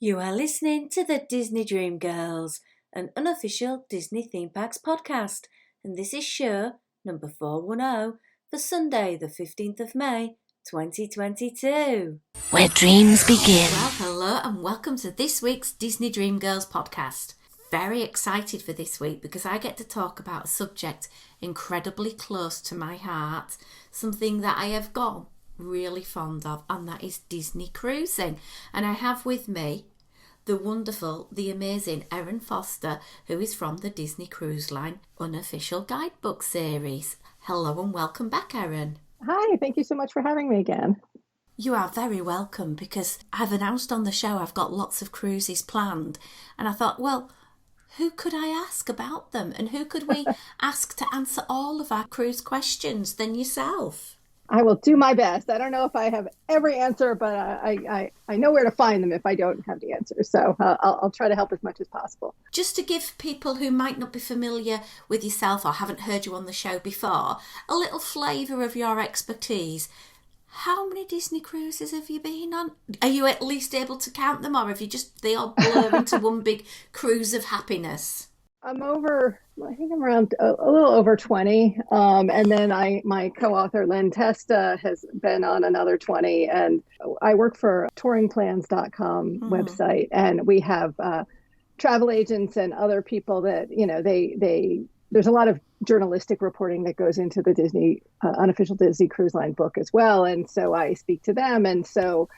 You are listening to the Disney Dream Girls, an unofficial Disney theme parks podcast, and this is show number 410 for Sunday, the 15th of May, 2022. Where dreams begin. Well, hello and welcome to this week's Disney Dream Girls podcast. Very excited for this week because I get to talk about a subject incredibly close to my heart, something that I have got really fond of, and that is Disney cruising. And I have with me the wonderful, the amazing Erin Foster, who is from the Disney Cruise Line unofficial guidebook series. Hello and welcome back, Erin. Hi, thank you so much for having me again. You are very welcome, because I've announced on the show I've got lots of cruises planned, and I thought, well, who could I ask about them, and who could we ask to answer all of our cruise questions than yourself? I will do my best. I don't know if I have every answer, but I know where to find them if I don't have the answers. So I'll try to help as much as possible. Just to give people who might not be familiar with yourself or haven't heard you on the show before, a little flavour of your expertise. How many Disney cruises have you been on? Are you at least able to count them, or have you just, they all blur into one big cruise of happiness? I think I'm around a little over 20. And then my co-author, Len Testa, has been on another 20. And I work for touringplans.com website. And we have travel agents and other people that, there's a lot of journalistic reporting that goes into the Disney, unofficial Disney Cruise Line book as well. And so I speak to them. And so,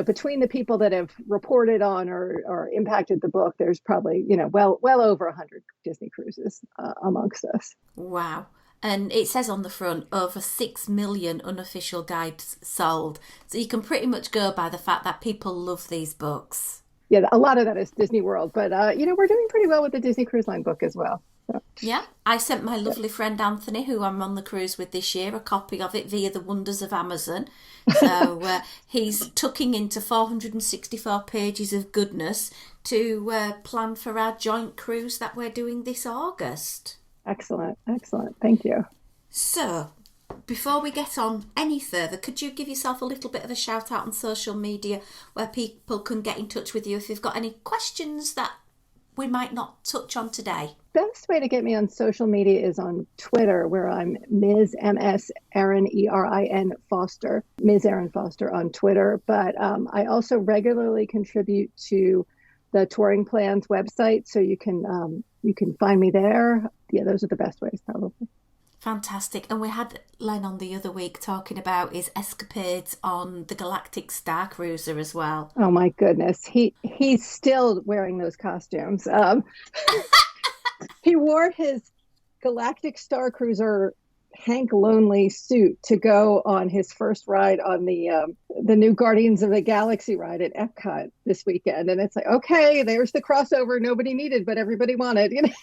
between the people that have reported on or impacted the book, there's probably, well over 100 Disney cruises amongst us. Wow. And it says on the front, over 6 million unofficial guides sold. So you can pretty much go by the fact that people love these books. Yeah, a lot of that is Disney World. But, we're doing pretty well with the Disney Cruise Line book as well. So. Yeah, I sent my lovely friend Anthony, who I'm on the cruise with this year, a copy of it via the wonders of Amazon. So he's tucking into 464 pages of goodness to plan for our joint cruise that we're doing this August. Excellent. Thank you. So, before we get on any further, could you give yourself a little bit of a shout out on social media where people can get in touch with you if you've got any questions that we might not touch on today? Best way to get me on social media is on Twitter, where I'm Ms. MS Erin, ERIN Foster, Ms. Erin Foster on Twitter. But I also regularly contribute to the Touring Plans website, so you can find me there. Yeah, those are the best ways, probably. Fantastic. And we had Len on the other week talking about his escapades on the Galactic Star Cruiser as well. Oh my goodness. He's still wearing those costumes. He wore his Galactic Star Cruiser Hank Lonely suit to go on his first ride on the new Guardians of the Galaxy ride at Epcot this weekend. And it's like, okay, there's the crossover nobody needed, but everybody wanted,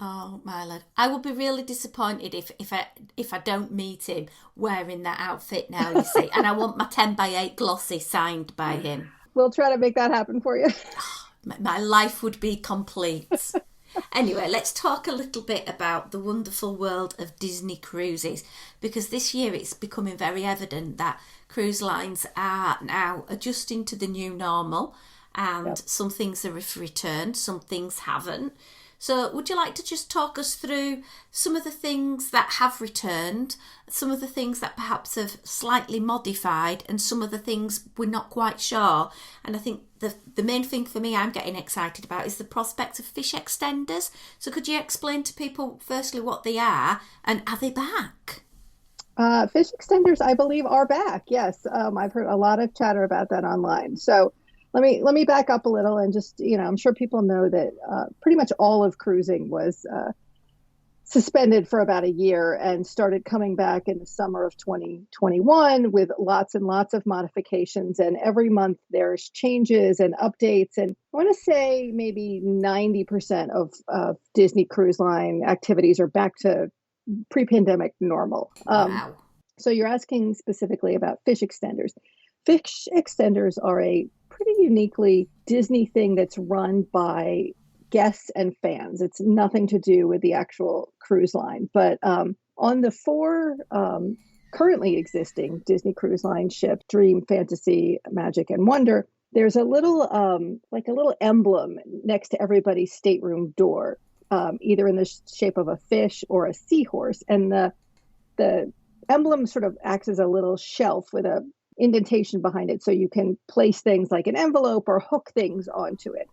Oh, my lord. I will be really disappointed if I don't meet him wearing that outfit now, you see. And I want my 10x8 glossy signed by him. We'll try to make that happen for you. My life would be complete. Anyway, let's talk a little bit about the wonderful world of Disney cruises, because this year it's becoming very evident that cruise lines are now adjusting to the new normal, and some things have returned, some things haven't. So would you like to just talk us through some of the things that have returned, some of the things that perhaps have slightly modified, and some of the things we're not quite sure? And I think the main thing for me I'm getting excited about is the prospect of fish extenders. So could you explain to people firstly what they are, and are they back? Fish extenders, I believe, are back. Yes, I've heard a lot of chatter about that online. So let me back up a little and just, I'm sure people know that pretty much all of cruising was suspended for about a year and started coming back in the summer of 2021 with lots and lots of modifications. And every month there's changes and updates. And I want to say maybe 90% of Disney Cruise Line activities are back to pre-pandemic normal. Wow. So you're asking specifically about fish extenders. Fish extenders are a pretty uniquely Disney thing that's run by guests and fans. It's nothing to do with the actual cruise line. But on the four currently existing Disney Cruise Line ships, Dream, Fantasy, Magic, and Wonder, there's a little like a little emblem next to everybody's stateroom door, either in the shape of a fish or a seahorse, and the emblem sort of acts as a little shelf with a indentation behind it, so you can place things like an envelope or hook things onto it.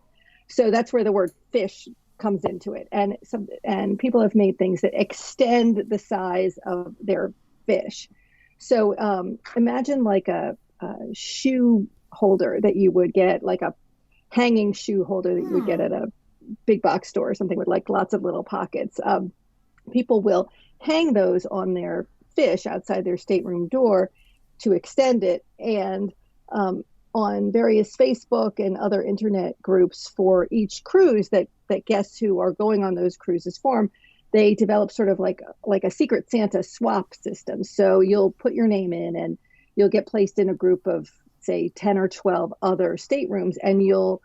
So that's where the word fish comes into it, and people have made things that extend the size of their fish. So imagine like a shoe holder that you would get, like a hanging shoe holder that you would get at a big box store or something with like lots of little pockets. People will hang those on their fish outside their stateroom door to extend it. And on various Facebook and other internet groups for each cruise that guests who are going on those cruises form, they develop sort of like a Secret Santa swap system. So you'll put your name in and you'll get placed in a group of, say, 10 or 12 other staterooms, and you'll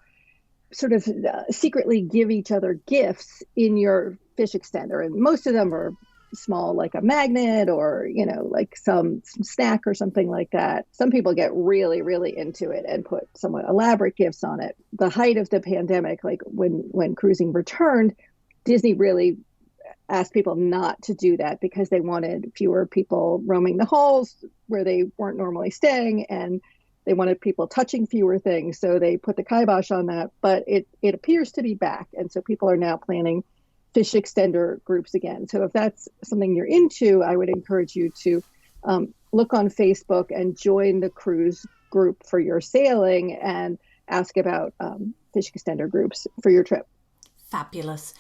sort of secretly give each other gifts in your fish extender. And most of them are small, like a magnet or, like some snack or something like that. Some people get really, really into it and put somewhat elaborate gifts on it. The height of the pandemic, like when cruising returned, Disney really asked people not to do that because they wanted fewer people roaming the halls where they weren't normally staying, and they wanted people touching fewer things. So they put the kibosh on that, but it appears to be back. And so people are now planning fish extender groups again. So if that's something you're into, I would encourage you to look on Facebook and join the cruise group for your sailing and ask about fish extender groups for your trip. Fabulous.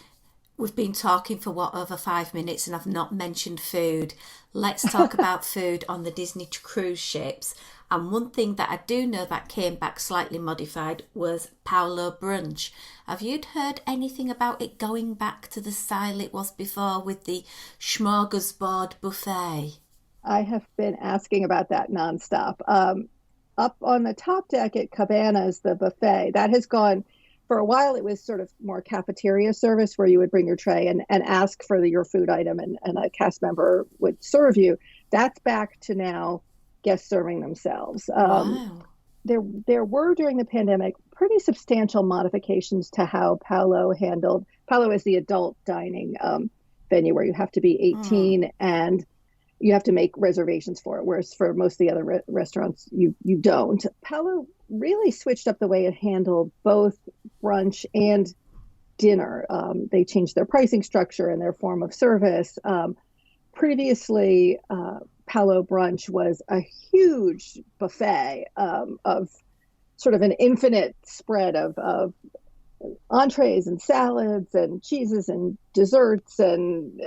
We've been talking for over 5 minutes and I've not mentioned food. Let's talk about food on the Disney cruise ships. And one thing that I do know that came back slightly modified was Paulo Brunch. Have you heard anything about it going back to the style it was before with the smorgasbord buffet? I have been asking about that nonstop. Up on the top deck at Cabanas, the buffet, that has gone. For a while, it was sort of more cafeteria service where you would bring your tray and ask for your food item, and a cast member would serve you. That's back to now guests serving themselves. Wow. There were, during the pandemic, pretty substantial modifications to how Paulo handled. Paulo is the adult dining venue where you have to be 18 and you have to make reservations for it, whereas for most of the other restaurants, you don't. Paulo really switched up the way it handled both brunch and dinner. They changed their pricing structure and their form of service. Previously, Paulo Brunch was a huge buffet of sort of an infinite spread of entrees and salads and cheeses and desserts and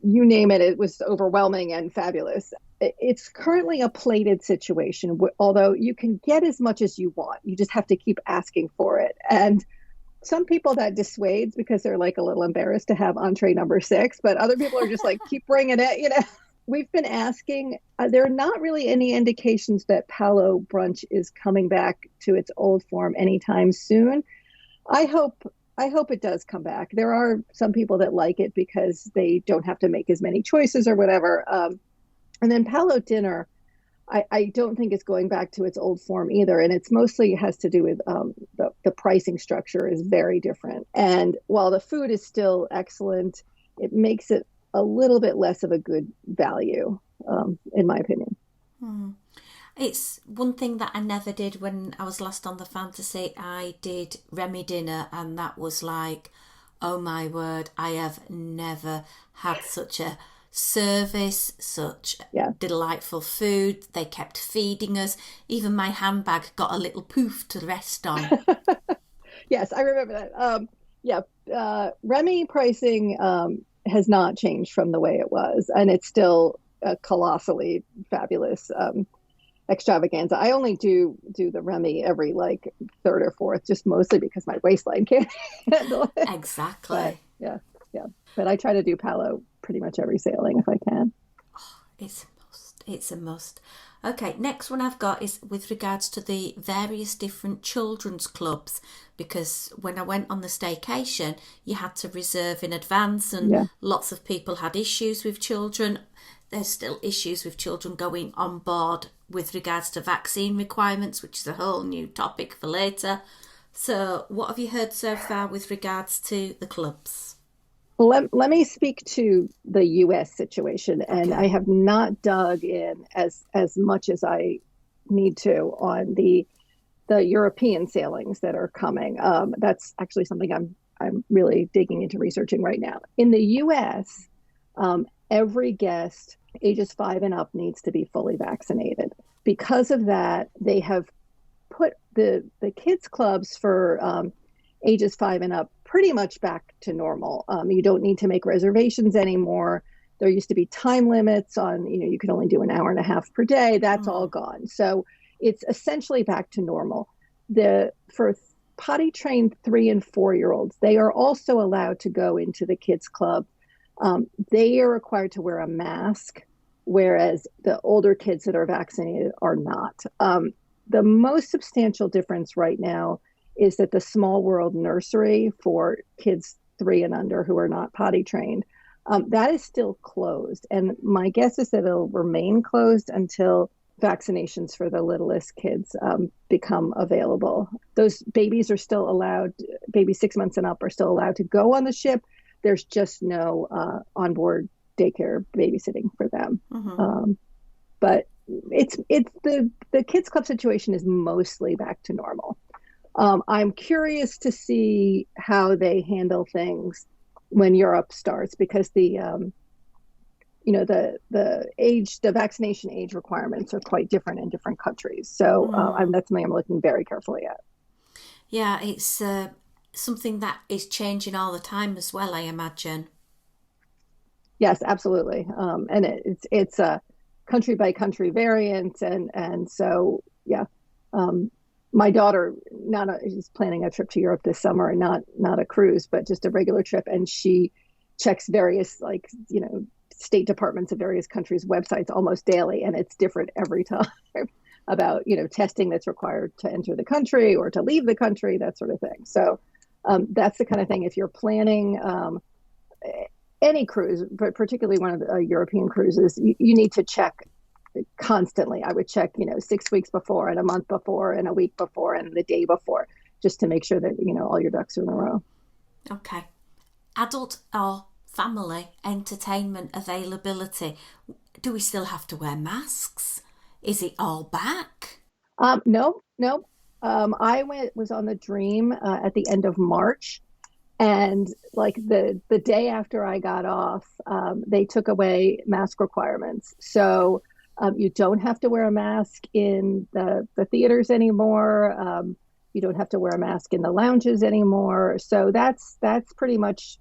you name it. It was overwhelming and fabulous. It's currently a plated situation, although you can get as much as you want. You just have to keep asking for it. And some people that dissuades because they're like a little embarrassed to have entree number 6, but other people are just like, keep bringing it, We've been asking, there are not really any indications that Paulo Brunch is coming back to its old form anytime soon. I hope it does come back. There are some people that like it because they don't have to make as many choices or whatever. And then Paulo dinner, I don't think it's going back to its old form either. And it's mostly has to do with the pricing structure is very different. And while the food is still excellent, it makes it a little bit less of a good value, in my opinion. It's one thing that I never did when I was last on the Fantasy. I did Remy dinner and that was like, oh my word, I have never had such a service, such delightful food. They kept feeding us. Even my handbag got a little poof to rest on. Yes, I remember that. Remy pricing has not changed from the way it was, and it's still a colossally fabulous extravaganza. I only do the Remy every like third or fourth, just mostly because my waistline can't handle it. Exactly. But, yeah. But I try to do Paulo pretty much every sailing if I can. It's a must. Okay, next one I've got is with regards to the various different children's clubs, because when I went on the staycation, you had to reserve in advance and lots of people had issues with children. There's still issues with children going on board with regards to vaccine requirements, which is a whole new topic for later. So what have you heard so far with regards to the clubs? Let me speak to the US situation, and Okay. I have not dug in as much as I need to on the European sailings that are coming. That's actually something I'm really digging into researching right now. In the US, every guest ages 5 and up needs to be fully vaccinated. Because of that, they have put the kids clubs for ages 5 and up pretty much back to normal. You don't need to make reservations anymore. There used to be time limits on, you could only do an hour and a half per day. That's all gone. So it's essentially back to normal. For potty trained 3 and 4 year olds, they are also allowed to go into the kids club. They are required to wear a mask, whereas the older kids that are vaccinated are not. The most substantial difference right now is that the Small World Nursery for kids 3 and under who are not potty trained, that is still closed. And my guess is that it'll remain closed until vaccinations for the littlest kids become available. Those babies are still allowed, babies 6 months and up are still allowed to go on the ship. There's just no onboard daycare babysitting for them. But it's the kids club situation is mostly back to normal. I'm curious to see how they handle things when Europe starts, because the vaccination age requirements are quite different in different countries. So that's something I'm looking very carefully at. Yeah, it's something that is changing all the time as well, I imagine. Yes, absolutely. And it's a country by country variant, and so yeah. My daughter she's planning a trip to Europe this summer, and not a cruise, but just a regular trip, and she checks various State departments of various countries' websites almost daily, and it's different every time about testing that's required to enter the country or to leave the country, that sort of thing. So that's the kind of thing, if you're planning any cruise, but particularly one of the European cruises, you need to check constantly. I would check 6 weeks before, and a month before, and a week before, and the day before, just to make sure that all your ducks are in a row. Okay. Adult or family entertainment availability. Do we still have to wear masks? Is it all back? No. I was on the Dream at the end of March, and like the day after I got off, they took away mask requirements. So you don't have to wear a mask in the theaters anymore. You don't have to wear a mask in the lounges anymore. So that's pretty much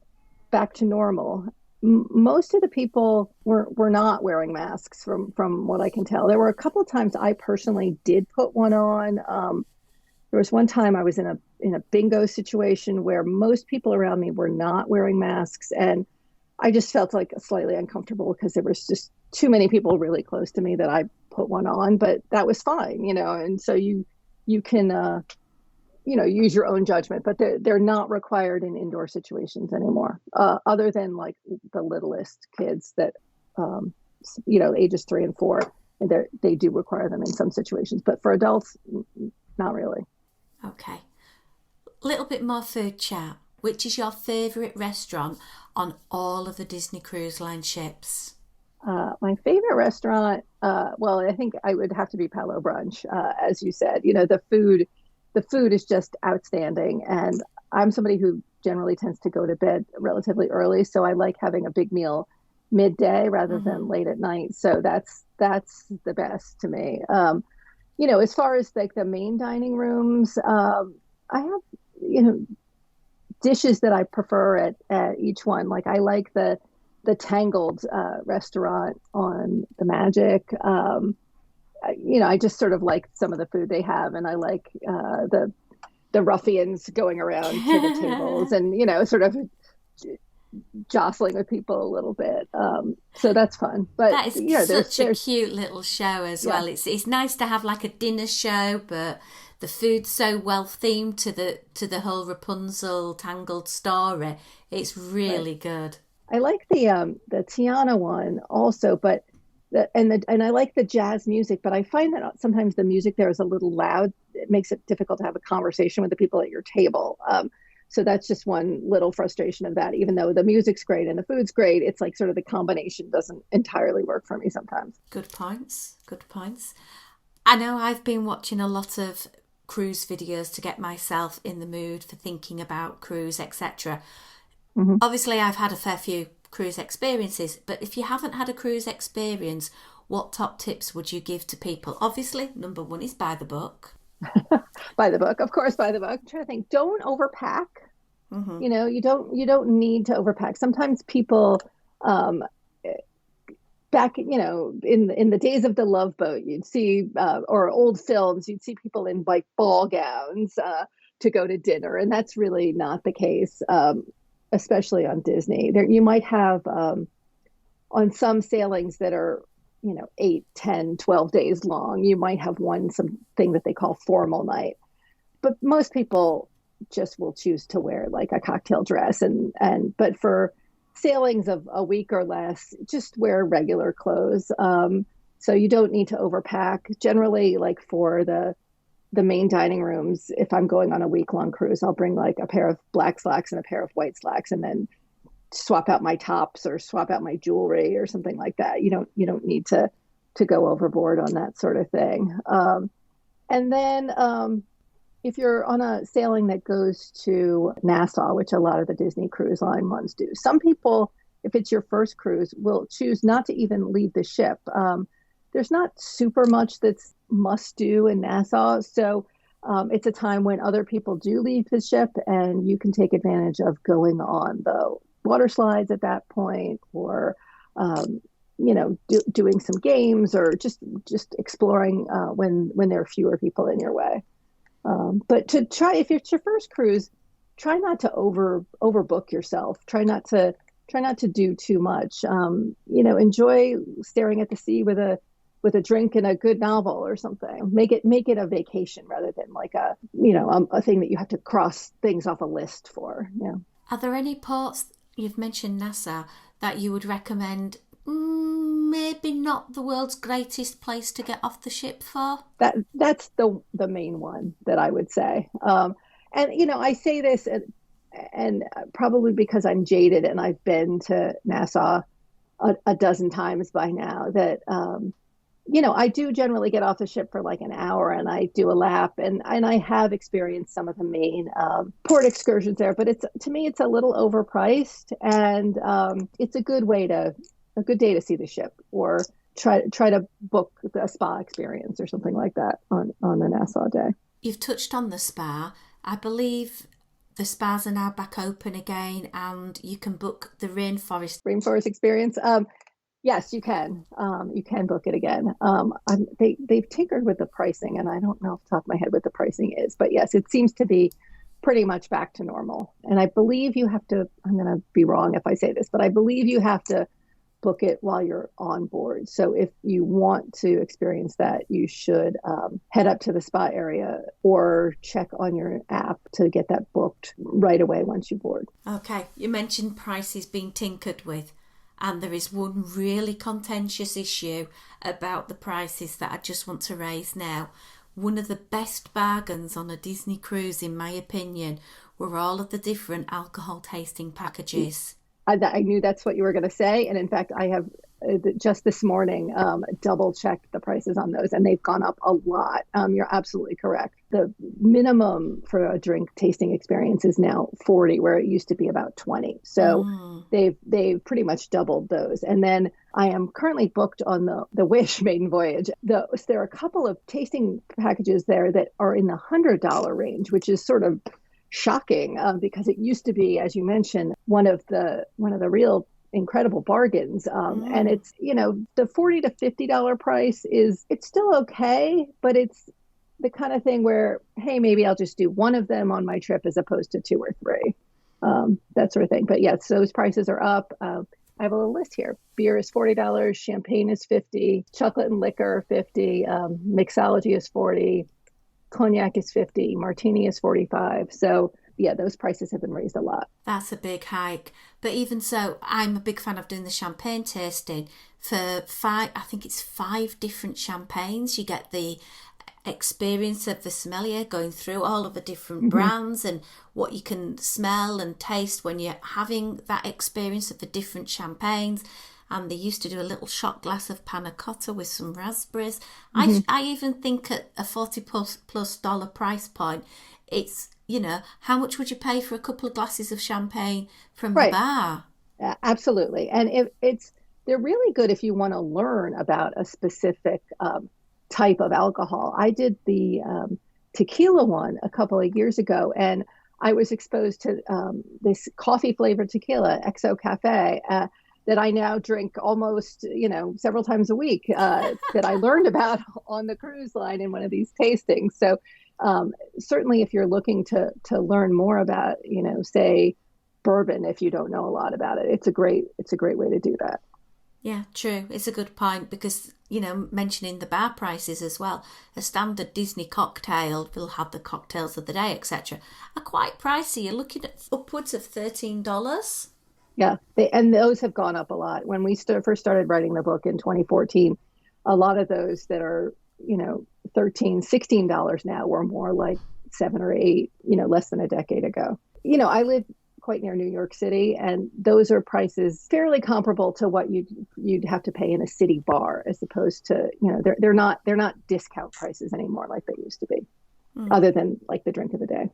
back to normal. Most of the people were not wearing masks from what I can tell. There were a couple of times I personally did put one on. There was one time I was in a bingo situation where most people around me were not wearing masks, and I just felt like slightly uncomfortable because there was just too many people really close to me that I put one on, but that was fine, and so you can use your own judgment, but they're not required in indoor situations anymore, other than like the littlest kids that ages 3 and 4, and they do require them in some situations, but for adults, not really. Okay. Little bit more food chat. Which is your favourite restaurant on all of the Disney Cruise Line ships? My favorite restaurant, well, I think I would have to be Palo Brunch, as you said. The food is just outstanding, and I'm somebody who generally tends to go to bed relatively early, so I like having a big meal midday rather than late at night. So that's the best to me. As far as like the main dining rooms, I have dishes that I prefer at each one. Like I like the Tangled restaurant on the Magic. I just sort of like some of the food they have, and I like the ruffians going around to the tables and sort of jostling with people a little bit. So that's fun. But that is such a cute little show as well. It's nice to have like a dinner show, but the food's so well themed to the whole Rapunzel Tangled story. It's really good. I like the Tiana one also, but And I like the jazz music, but I find that sometimes the music there is a little loud. It makes it difficult to have a conversation with the people at your table. So that's just one little frustration of that. Even though the music's great and the food's great, it's like sort of the combination doesn't entirely work for me sometimes. Good points. Good points. I know I've been watching a lot of cruise videos to get myself in the mood for thinking about cruise, etc. Mm-hmm. Obviously, I've had a fair few cruise experiences, but if you haven't had a cruise experience, what top tips would you give to people? Obviously, number one is buy the book. By the book, of course, by the book. I'm trying to think. Don't overpack. Mm-hmm. You don't need to overpack. Sometimes people, back, in the days of the Love Boat, you'd see, or old films, you'd see people in like ball gowns to go to dinner, and that's really not the case, especially on Disney. There, you might have on some sailings that are 8, 10, 12 days long, you might have something that they call formal night, but most people just will choose to wear like a cocktail dress, but for sailings of a week or less, just wear regular clothes. So you don't need to overpack. Generally, like for the main dining rooms, if I'm going on a week-long cruise, I'll bring like a pair of black slacks and a pair of white slacks, and then swap out my tops or swap out my jewelry or something like that. You don't need to go overboard on that sort of thing. And then if you're on a sailing that goes to Nassau, which a lot of the Disney Cruise Line ones do, some people, if it's your first cruise, will choose not to even leave the ship. There's not super much that's must do in Nassau. So it's a time when other people do leave the ship, and you can take advantage of going on the water slides at that point, or doing some games, or just exploring when there are fewer people in your way. But if it's your first cruise, try not to overbook yourself. Try not to do too much. Enjoy staring at the sea with a drink and a good novel or something. Make it a vacation rather than like a thing that you have to cross things off a list for. Yeah. Are there any ports, you've mentioned Nassau, that you would recommend? Maybe not the world's greatest place to get off the ship for? That's the main one that I would say. And I say this, and probably because I'm jaded and I've been to Nassau a dozen times by now, that I do generally get off the ship for like an hour, and I do a lap, and I have experienced some of the main port excursions there, but to me it's a little overpriced, and it's a good day to see the ship, or try to book a spa experience or something like that on the Nassau day. You've touched on the spa. I believe the spas are now back open again, and you can book the rainforest experience. Yes, you can. You can book it again. They've tinkered with the pricing, and I don't know off the top of my head what the pricing is, but yes, it seems to be pretty much back to normal. And I believe you have to, I'm going to be wrong if I say this, but I believe you have to book it while you're on board. So if you want to experience that, you should head up to the spa area or check on your app to get that booked right away once you board. Okay, you mentioned prices being tinkered with, and there is one really contentious issue about the prices that I just want to raise now. One of the best bargains on a Disney cruise, in my opinion, were all of the different alcohol tasting packages. I knew that's what you were going to say. And in fact, I have just this morning double checked the prices on those, and they've gone up a lot. You're absolutely correct. The minimum for a drink tasting experience is now $40, where it used to be about $20. So they've pretty much doubled those. And then I am currently booked on the Wish Maiden Voyage. There are a couple of tasting packages there that are in the $100 range, which is sort of shocking, because it used to be, as you mentioned, one of the real incredible bargains. And it's, the $40 to $50 price it's still okay, but it's the kind of thing where, hey, maybe I'll just do one of them on my trip as opposed to two or three, that sort of thing. But yes, those prices are up. I have a little list here. Beer is $40, champagne is $50, chocolate and liquor $50, mixology is $40, cognac is $50, martini is $45. So yeah, those prices have been raised a lot. That's a big hike. But even so, I'm a big fan of doing the champagne tasting for I think it's 5 different champagnes. You get the experience of the sommelier going through all of the different brands and what you can smell and taste when you're having that experience of the different champagnes. And they used to do a little shot glass of panna cotta with some raspberries. I even think at a $40+ dollar price point, it's, how much would you pay for a couple of glasses of champagne from the bar? Absolutely. And they're really good if you want to learn about a specific type of alcohol. I did the tequila one a couple of years ago, and I was exposed to this coffee flavored tequila, XO Cafe, that I now drink almost, several times a week, that I learned about on the cruise line in one of these tastings. So certainly if you're looking to learn more about, say bourbon, if you don't know a lot about it, it's a great way to do that. Yeah, true. It's a good point because, mentioning the bar prices as well, a standard Disney cocktail will have the cocktails of the day, etc., are quite pricey. You're looking at upwards of $13. Yeah, and those have gone up a lot. When we first started writing the book in 2014, a lot of those that are, $13, $16 now were more like $7 or $8, less than a decade ago. I live quite near New York City, and those are prices fairly comparable to what you'd have to pay in a city bar, as opposed to, they're not discount prices anymore like they used to be, other than like the drink of the day.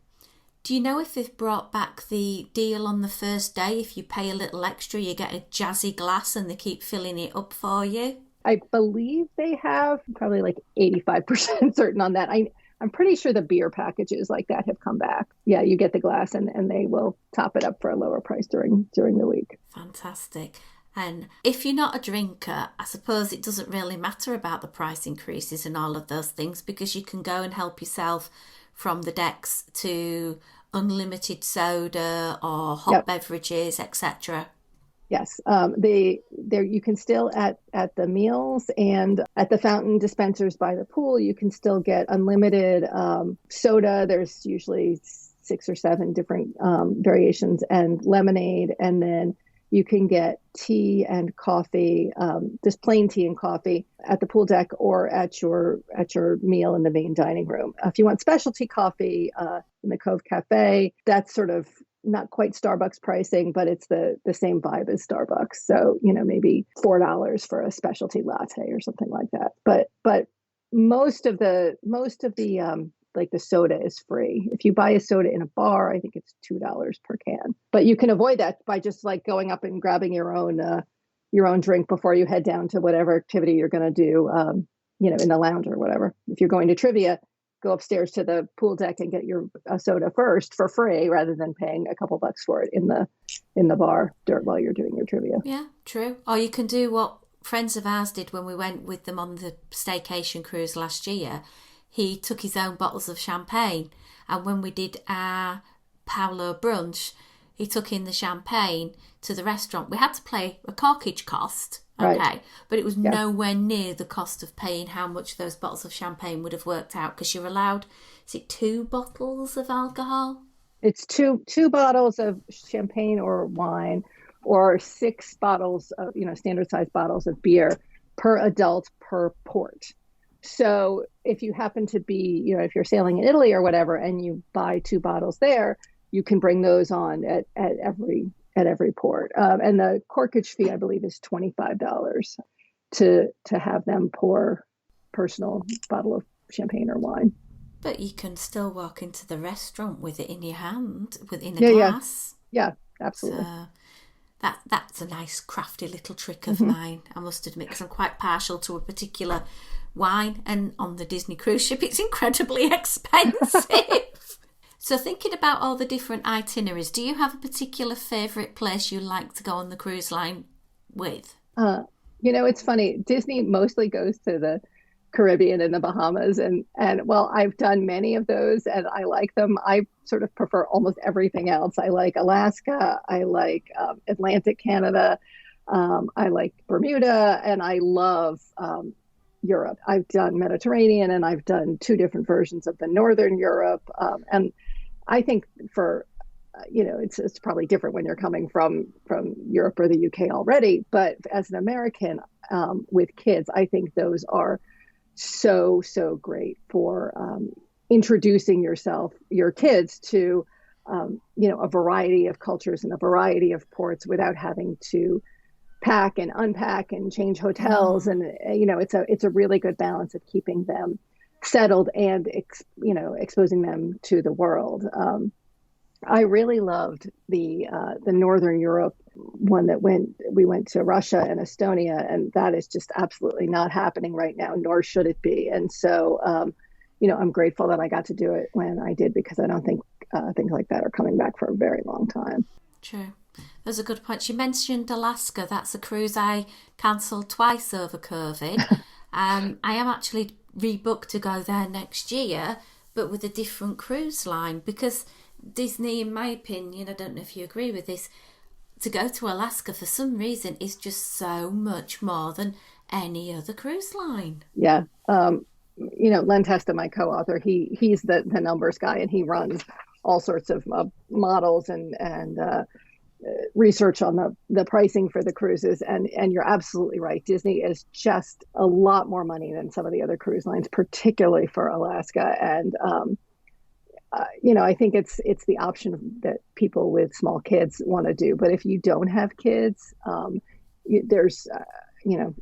Do you know if they've brought back the deal on the first day? If you pay a little extra, you get a jazzy glass and they keep filling it up for you? I believe they have, probably like 85% certain on that. I'm pretty sure the beer packages like that have come back. Yeah, you get the glass and they will top it up for a lower price during the week. Fantastic. And if you're not a drinker, I suppose it doesn't really matter about the price increases and all of those things, because you can go and help yourself from the decks to unlimited soda or hot beverages, etc. Yes, there you can still at the meals and at the fountain dispensers by the pool, you can still get unlimited soda. There's usually 6 or 7 different variations, and lemonade, and then you can get tea and coffee, just plain tea and coffee at the pool deck or at your meal in the main dining room. If you want specialty coffee in the Cove Cafe, that's sort of not quite Starbucks pricing, but it's the same vibe as Starbucks. So, maybe $4 for a specialty latte or something like that. But most of the like the soda is free. If you buy a soda in a bar, I think it's $2 per can. But you can avoid that by just like going up and grabbing your own drink before you head down to whatever activity you're going to do, in the lounge or whatever. If you're going to trivia, go upstairs to the pool deck and get your soda first for free, rather than paying a couple bucks for it in the bar while you're doing your trivia. Yeah, true. Or you can do what friends of ours did when we went with them on the staycation cruise last year. He took his own bottles of champagne, and when we did our Paolo brunch, he took in the champagne to the restaurant. We had to pay a corkage cost, okay, right, but it was nowhere near the cost of paying how much those bottles of champagne would have worked out, because you're allowed, is it 2 bottles of alcohol? It's two bottles of champagne or wine, or 6 bottles of, standard size bottles of beer per adult per port. So if you happen to be, if you're sailing in Italy or whatever, and you buy 2 bottles there, you can bring those on at every port. And the corkage fee, I believe, is $25 to have them pour personal bottle of champagne or wine. But you can still walk into the restaurant with it in your hand, within a glass. Yeah, absolutely. So that's a nice crafty little trick of mine, I must admit, because I'm quite partial to a particular wine, and on the Disney cruise ship it's incredibly expensive. So thinking about all the different itineraries, do you have a particular favourite place you like to go on the cruise line with? It's funny, Disney mostly goes to the Caribbean and the Bahamas, and well, I've done many of those and I like them. I sort of prefer almost everything else. I like Alaska, I like Atlantic Canada, I like Bermuda, and I love Europe. I've done Mediterranean, and I've done 2 different versions of the Northern Europe. And I think for it's probably different when you're coming from Europe or the UK already. But as an American with kids, I think those are so great for introducing your kids to a variety of cultures and a variety of ports without having to pack and unpack and change hotels. And it's a really good balance of keeping them settled and exposing them to the world. I really loved the Northern Europe one we went to Russia and Estonia, and that is just absolutely not happening right now, nor should it be. And so, I'm grateful that I got to do it when I did, because I don't think things like that are coming back for a very long time. True. Those are good points. You mentioned Alaska. That's a cruise I cancelled twice over COVID. I am actually rebooked to go there next year, but with a different cruise line, because Disney, in my opinion, I don't know if you agree with this, to go to Alaska for some reason is just so much more than any other cruise line. Yeah. Len Testa, my co-author, he's the numbers guy, and he runs all sorts of models and research on the pricing for the cruises. And you're absolutely right. Disney is just a lot more money than some of the other cruise lines, particularly for Alaska. And, I think it's the option that people with small kids want to do. But if you don't have kids, there's,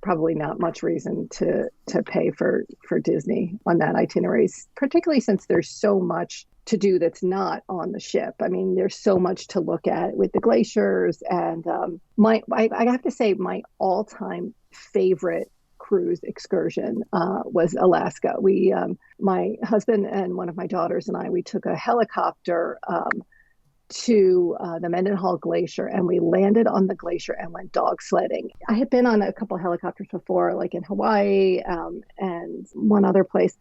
probably not much reason to pay for Disney on that itinerary, particularly since there's so much to do that's not on the ship. I mean, there's so much to look at with the glaciers. And I have to say, my all-time favorite cruise excursion was Alaska. We, my husband and one of my daughters and I, we took a helicopter to the Mendenhall Glacier, and we landed on the glacier and went dog sledding. I had been on a couple of helicopters before, like in Hawaii and one other place.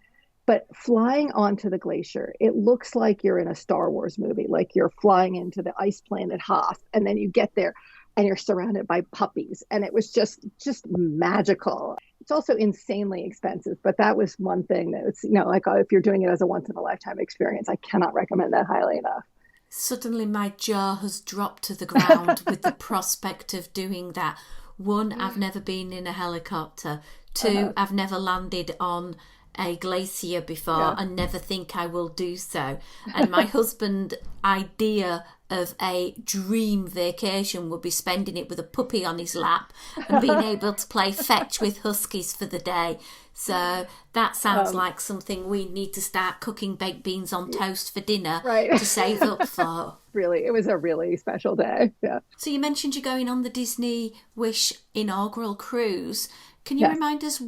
But flying onto the glacier, it looks like you're in a Star Wars movie, like you're flying into the ice planet Hoth, and then you get there and you're surrounded by puppies. And it was just magical. It's also insanely expensive, but that was one thing that it's, like if you're doing it as a once in a lifetime experience, I cannot recommend that highly enough. Suddenly my jaw has dropped to the ground with the prospect of doing that. One, I've never been in a helicopter. Two, I've never landed on a glacier before and never think I will do so. And my husband's idea of a dream vacation would be spending it with a puppy on his lap and being able to play fetch with huskies for the day. So that sounds like something we need to start cooking baked beans on toast for dinner to save up for. Really, it was a really special day. Yeah. So you mentioned you're going on the Disney Wish inaugural cruise. Can you remind us,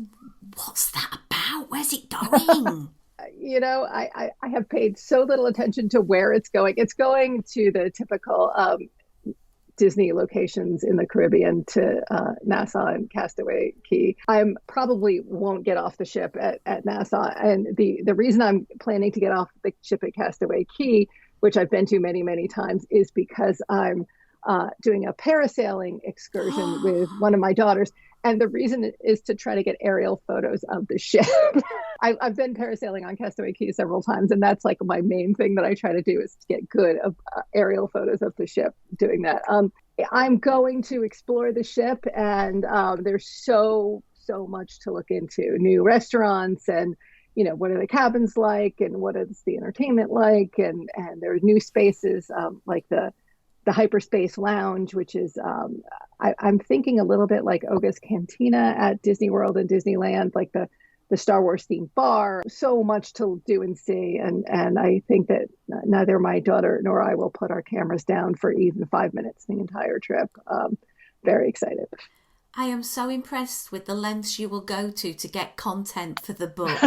what's that about? Where's it going? I have paid so little attention to where it's going. It's going to the typical Disney locations in the Caribbean, to Nassau and Castaway Cay. I probably won't get off the ship at Nassau. And the reason I'm planning to get off the ship at Castaway Cay, which I've been to many, many times, is because I'm doing a parasailing excursion with one of my daughters. And the reason is to try to get aerial photos of the ship. I've been parasailing on Castaway Cay several times, and that's like my main thing that I try to do, is to get good aerial photos of the ship doing that. I'm going to explore the ship, and there's so much to look into. New restaurants, and what are the cabins like, and what is the entertainment like, and there are new spaces like the Hyperspace Lounge, which is I'm thinking a little bit like Oga's Cantina at Disney World and Disneyland, like the Star Wars themed bar. So much to do and see, and I think that neither my daughter nor I will put our cameras down for even 5 minutes the entire trip. Very excited. I am so impressed with the lengths you will go to get content for the book.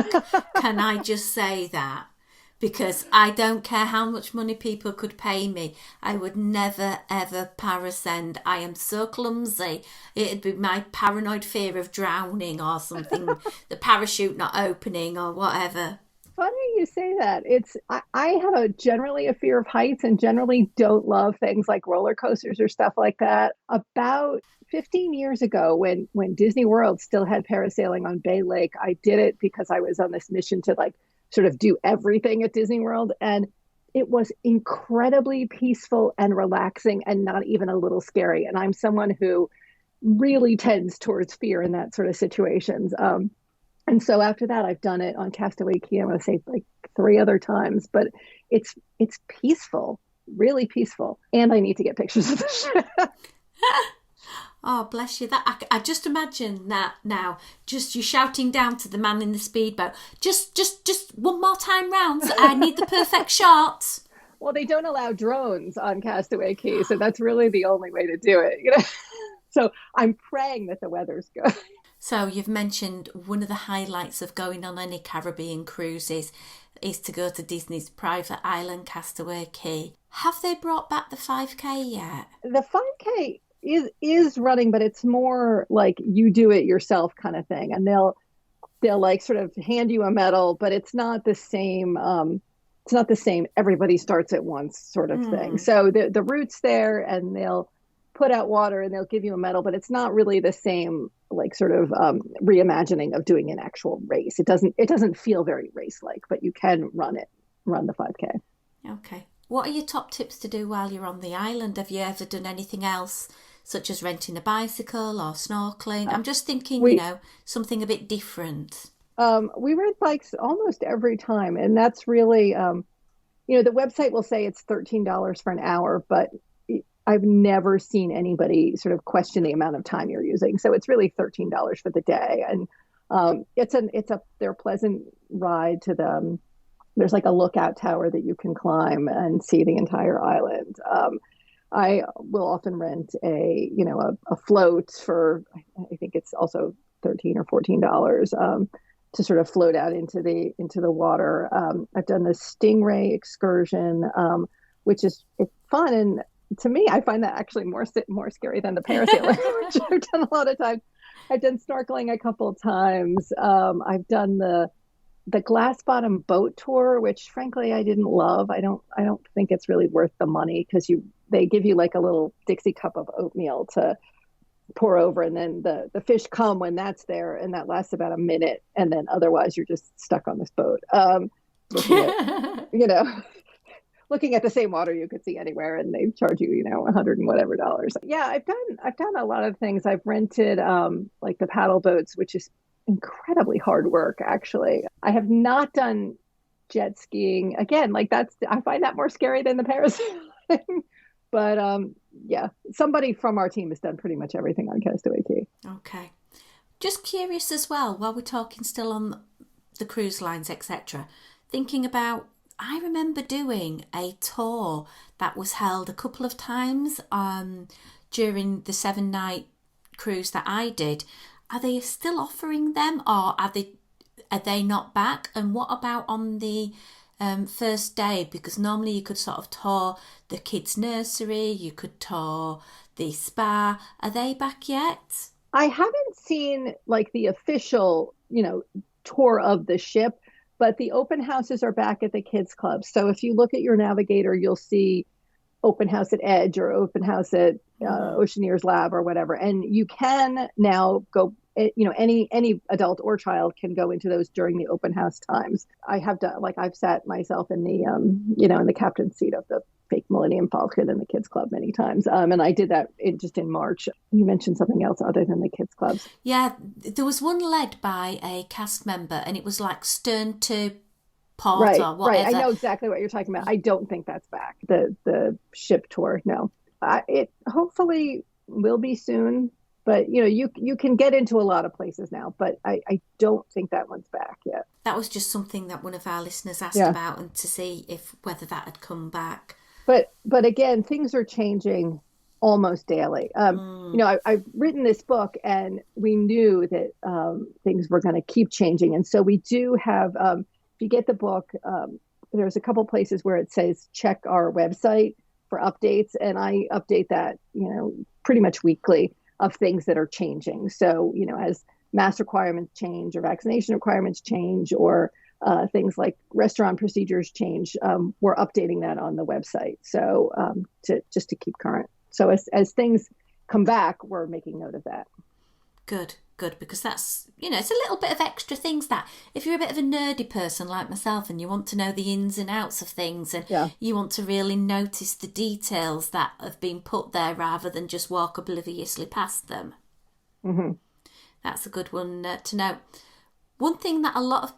Can I just say that? Because I don't care how much money people could pay me, I would never, ever parascend. I am so clumsy. It'd be my paranoid fear of drowning or something, the parachute not opening or whatever. Funny you say that. I have generally a fear of heights, and generally don't love things like roller coasters or stuff like that. About 15 years ago, when Disney World still had parasailing on Bay Lake, I did it because I was on this mission to sort of do everything at Disney World. And it was incredibly peaceful and relaxing and not even a little scary. And I'm someone who really tends towards fear in that sort of situations. And so after that, I've done it on Castaway Key. I'm going to say like 3 other times, but it's peaceful, really peaceful. And I need to get pictures of the ship. Oh, bless you. That I just imagine that now. Just you shouting down to the man in the speedboat. Just one more time round. I need the perfect shot. Well, they don't allow drones on Castaway Key, so that's really the only way to do it. So I'm praying that the weather's good. So you've mentioned one of the highlights of going on any Caribbean cruises is to go to Disney's private island, Castaway Key. Have they brought back the 5K yet? The 5K is running, but it's more like you do it yourself kind of thing, and they'll like sort of hand you a medal, but it's not the same. It's not the same. Everybody starts at once sort of thing. So the route's there, and they'll put out water and they'll give you a medal, but it's not really the same like sort of reimagining of doing an actual race. It doesn't feel very race like, but you can run the 5K. Okay. What are your top tips to do while you're on the island? Have you ever done anything else, such as renting a bicycle or snorkeling? I'm just thinking, something a bit different. We rent bikes almost every time, and that's really, the website will say it's $13 for an hour, but I've never seen anybody sort of question the amount of time you're using. So it's really $13 for the day, and they're a pleasant ride to them. There's like a lookout tower that you can climb and see the entire island. I will often rent a float for, I think it's also $13 or $14 to sort of float out into the water. I've done the Stingray excursion, which is fun, and to me, I find that actually more scary than the parasailing, which I've done a lot of times. I've done snorkeling a couple of times. I've done the glass bottom boat tour, which frankly I didn't love. I don't think it's really worth the money, because they give you like a little Dixie cup of oatmeal to pour over, and then the fish come when that's there, and that lasts about a minute, and then otherwise you're just stuck on this boat. Looking at the same water you could see anywhere, and they charge you, $100 and whatever dollars. Yeah, I've done a lot of things. I've rented like the paddle boats, which is incredibly hard work, actually. I have not done jet skiing. Again, like I find that more scary than the parasailing. But yeah, somebody from our team has done pretty much everything on Castaway Key. Okay. Just curious as well, while we're talking still on the cruise lines, etc., thinking about, I remember doing a tour that was held a couple of times during the 7-night cruise that I did. Are they still offering them, or are they not back? And what about on the first day? Because normally you could sort of tour the kids' nursery, you could tour the spa. Are they back yet? I haven't seen like the official, tour of the ship, but the open houses are back at the kids' club. So if you look at your navigator, you'll see open house at Edge or open house at Oceaneers Lab or whatever. And you can now go, any adult or child can go into those during the open house times. I have done, like, I've sat myself in the, in the captain's seat of the fake Millennium Falcon in the kids club many times. And I did that just in March. You mentioned something else other than the kids clubs. Yeah, there was one led by a cast member, and it was like stern to port or whatever. Right. I know exactly what you're talking about. I don't think that's back. The ship tour. No, it hopefully will be soon. But, you can get into a lot of places now, but I don't think that one's back yet. That was just something that one of our listeners asked about, and to see whether that had come back. But again, things are changing almost daily. I've written this book, and we knew that things were going to keep changing. And so we do have, if you get the book, there's a couple places where it says check our website for updates. And I update that, pretty much weekly, of things that are changing. So, as mask requirements change or vaccination requirements change, or things like restaurant procedures change, we're updating that on the website. So to keep current. So as things come back, we're making note of that. Good. good, because that's, it's a little bit of extra things that if you're a bit of a nerdy person like myself and you want to know the ins and outs of things, and you want to really notice the details that have been put there rather than just walk obliviously past them. Mm-hmm. That's a good one to know. One thing that a lot of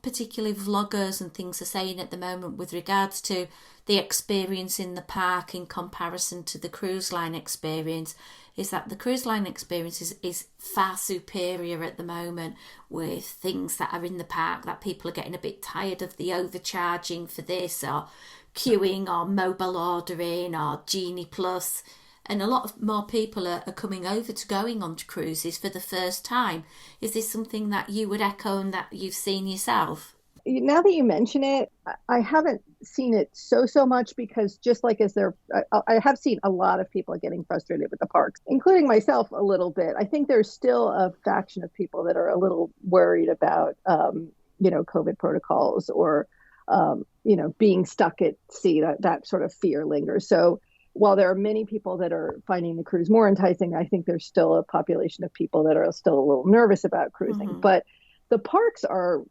particularly vloggers and things are saying at the moment with regards to the experience in the park in comparison to the cruise line experience is that the cruise line experience is far superior at the moment, with things that are in the park that people are getting a bit tired of, the overcharging for this, or queuing, or mobile ordering, or Genie Plus. And a lot of more people are coming over to going on to cruises for the first time. Is this something that you would echo and that you've seen yourself? Now that you mention it, I haven't seen it so much, because just like I have seen a lot of people getting frustrated with the parks, including myself a little bit. I think there's still a faction of people that are a little worried about, COVID protocols, or, being stuck at sea. That sort of fear lingers. So while there are many people that are finding the cruise more enticing, I think there's still a population of people that are still a little nervous about cruising. Mm-hmm. But the parks are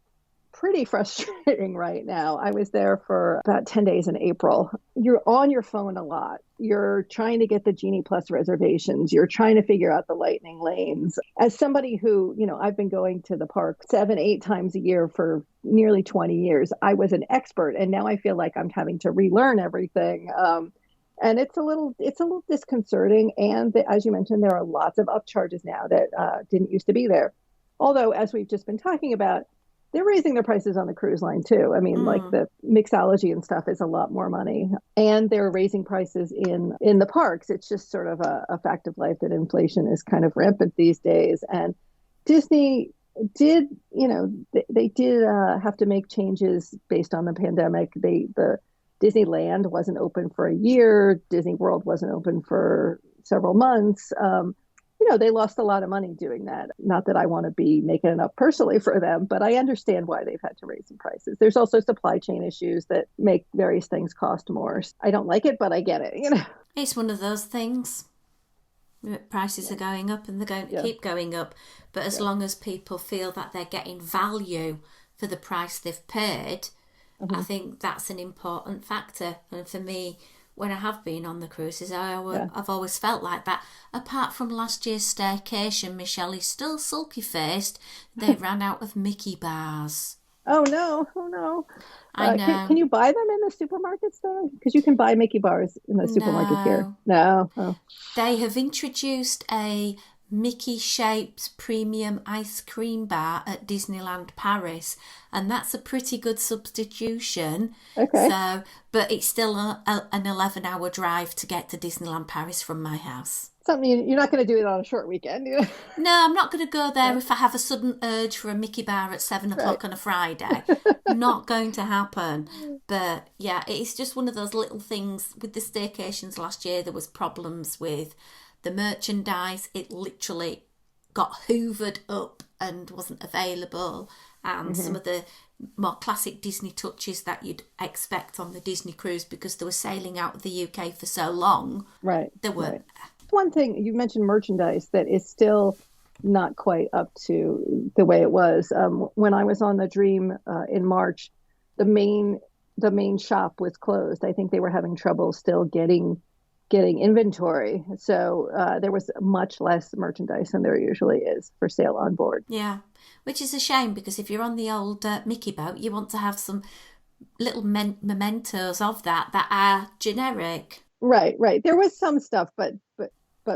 pretty frustrating right now. I was there for about 10 days in April. You're on your phone a lot. You're trying to get the Genie Plus reservations. You're trying to figure out the lightning lanes. As somebody who, I've been going to the park 7-8 times a year for nearly 20 years, I was an expert, and now I feel like I'm having to relearn everything. And it's a little disconcerting. And as you mentioned, there are lots of upcharges now that didn't used to be there. Although, as we've just been talking about, they're raising their prices on the cruise line too. I mean, like the mixology and stuff is a lot more money, and they're raising prices in the parks. It's just sort of a fact of life that inflation is kind of rampant these days. And Disney did, they did have to make changes based on the pandemic. The Disneyland wasn't open for a year. Disney World wasn't open for several months. They lost a lot of money doing that. Not that I want to be making it up personally for them, but I understand why they've had to raise some prices. There's also supply chain issues that make various things cost more. I don't like it, but I get it. It's one of those things. Prices are going up, and they're going to keep going up. But as long as people feel that they're getting value for the price they've paid, I think that's an important factor. And for me, when I have been on the cruises, I've always felt like that. Apart from last year's staycation, Michelle is still sulky-faced. They ran out of Mickey bars. Oh, no. I know. Can you buy them in the supermarkets, though? Because you can buy Mickey bars in the supermarket here. No. Oh. They have introduced a Mickey-shaped premium ice cream bar at Disneyland Paris, and that's a pretty good substitution. Okay. But it's still an 11-hour drive to get to Disneyland Paris from my house. Something you're not going to do it on a short weekend. No, I'm not going to go there if I have a sudden urge for a Mickey bar at 7 o'clock on a Friday. Not going to happen. But yeah, it's just one of those little things. With the staycations last year, there was problems with the merchandise. It literally got hoovered up and wasn't available. And some of the more classic Disney touches that you'd expect on the Disney cruise, because they were sailing out of the UK for so long. Right. There weren't. Right. One thing, you mentioned merchandise that is still not quite up to the way it was. When I was on the Dream in March, the main shop was closed. I think they were having trouble still getting inventory. So there was much less merchandise than there usually is for sale on board. Yeah, which is a shame, because if you're on the old Mickey boat, you want to have some little mementos of that are generic. Right. There was some stuff, but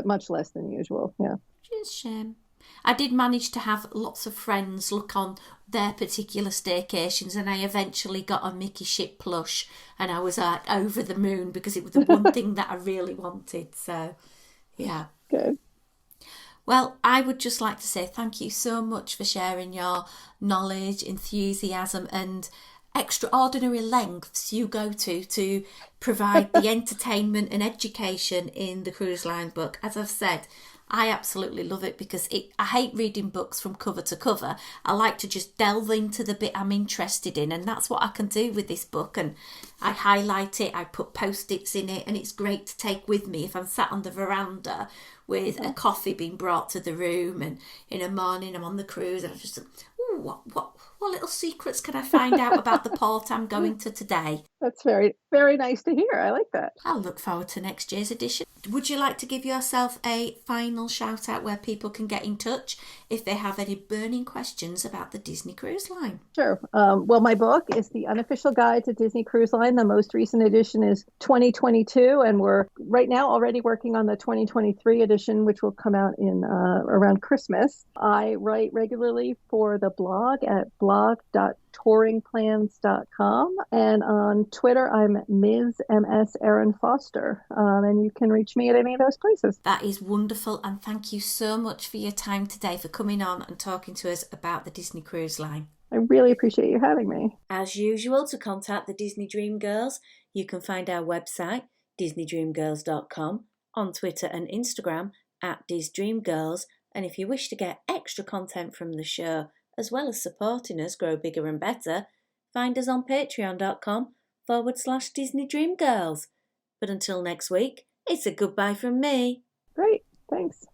much less than usual. Yeah. Which is a shame. I did manage to have lots of friends look on their particular staycations, and I eventually got a Mickey ship plush, and I was over the moon, because it was the one thing that I really wanted. So, yeah. Good. Well, I would just like to say thank you so much for sharing your knowledge, enthusiasm, and extraordinary lengths you go to provide the entertainment and education in the cruise line book. As I've said, I absolutely love it because I hate reading books from cover to cover. I like to just delve into the bit I'm interested in, and that's what I can do with this book. And I highlight it, I put post-its in it, and it's great to take with me if I'm sat on the veranda with a coffee being brought to the room, and in a morning I'm on the cruise and I just, ooh, what little secrets can I find out about the port I'm going to today? That's very, very nice to hear. I like that. I'll look forward to next year's edition. Would you like to give yourself a final shout out where people can get in touch if they have any burning questions about the Disney Cruise Line? Sure. Well, my book is The Unofficial Guide to Disney Cruise Line. The most recent edition is 2022, and we're right now already working on the 2023 edition, which will come out in around Christmas. I write regularly for the blog at blog.touringplans.com, and on Twitter, I'm Ms. MS Erin Foster, and you can reach me at any of those places. That is wonderful, and thank you so much for your time today, for coming on and talking to us about the Disney Cruise Line. I really appreciate you having me. As usual, to contact the Disney Dream Girls, you can find our website, disneydreamgirls.com, on Twitter and Instagram at DisDreamGirls, and if you wish to get extra content from the show, as well as supporting us grow bigger and better, find us on patreon.com/Disney Dream Girls. But until next week, it's a goodbye from me. Great. Thanks.